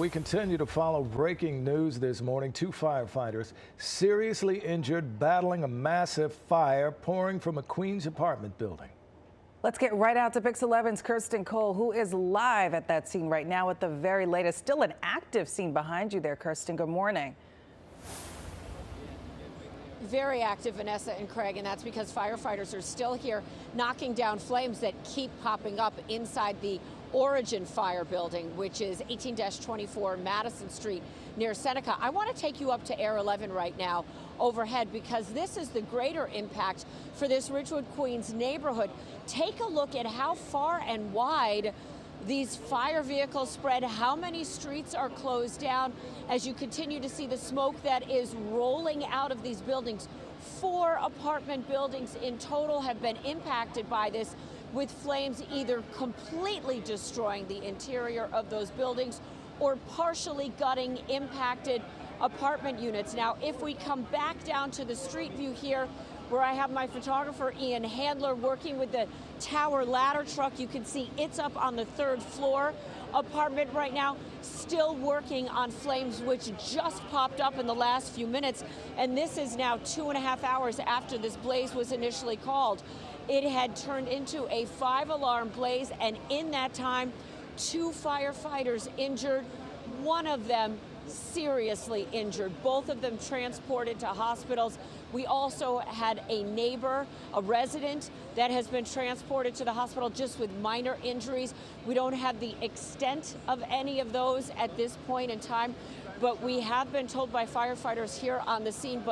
We continue to follow breaking news this morning. 2 firefighters seriously injured battling a massive fire pouring from a Queens apartment building. Let's get right out to Pix 11's Kirsten Cole, who is live at that scene right now with the very latest. Still an active scene behind you there, Kirsten. Good morning. Very active, Vanessa and Craig, and that's because firefighters are still here knocking down flames that keep popping up inside the Origin Fire Building, which is 18-24 Madison Street near Seneca. I want to take you up to Air 11 right now overhead because this is the greater impact for this Ridgewood, Queens neighborhood. Take a look at how far and wide these fire vehicles spread, how many streets are closed down as you continue to see the smoke that is rolling out of these buildings. 4 apartment buildings in total have been impacted by this, with flames either completely destroying the interior of those buildings or partially gutting impacted apartment units. Now, if we come back down to the street view here, where I have my photographer Ian Handler working with the tower ladder truck, you can see it's up on the 3rd floor apartment right now, still working on flames which just popped up in the last few minutes. And this is now 2.5 hours after this blaze was initially called. It had turned into a 5-alarm blaze, and in that time, 2 firefighters injured, one of them seriously injured, both of them transported to hospitals. We also had a neighbor, a resident, that has been transported to the hospital just with minor injuries. We don't have the extent of any of those at this point in time, but we have been told by firefighters here on the scene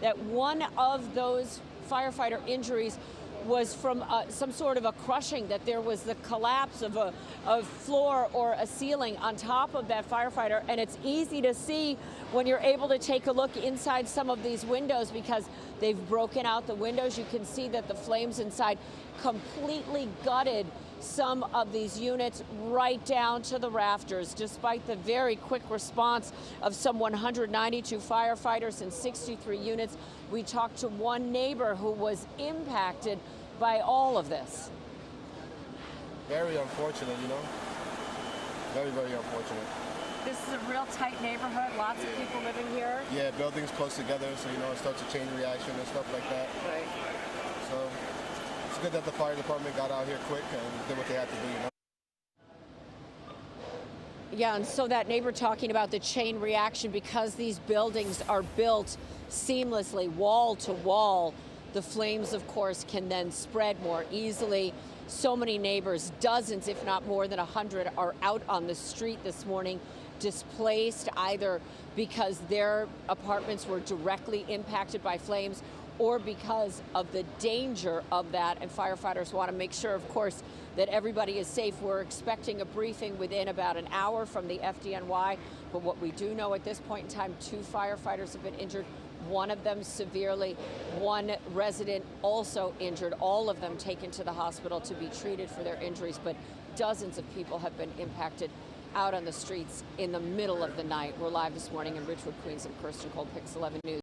that one of those firefighter injuries was from some sort of a crushing, that there was the collapse of a floor or a ceiling on top of that firefighter. And it's easy to see when you're able to take a look inside some of these windows because they've broken out the windows. You can see that the flames inside completely gutted some of these units right down to the rafters. Despite the very quick response of some 192 firefighters and 63 units, we talked to one neighbor who was impacted by all of this. Very unfortunate, you know? Very, very unfortunate. This is a real tight neighborhood, lots of people living here. Yeah, buildings close together, so you know, it starts a chain reaction and stuff like that. Right. So it's good that the fire department got out here quick and did what they had to do, you know? Yeah, and so that neighbor talking about the chain reaction, because these buildings are built seamlessly, wall to wall, the flames, of course, can then spread more easily. So many neighbors, dozens, if not more than 100, are out on the street this morning, displaced either because their apartments were directly impacted by flames or because of the danger of that. And firefighters want to make sure, of course, that everybody is safe. We're expecting a briefing within about an hour from the FDNY. But what we do know at this point in time, 2 firefighters have been injured, one of them severely, one resident also injured, all of them taken to the hospital to be treated for their injuries. But dozens of people have been impacted out on the streets in the middle of the night. We're live this morning in Ridgewood, Queens. I'm Kirsten Cole, Pix 11 News.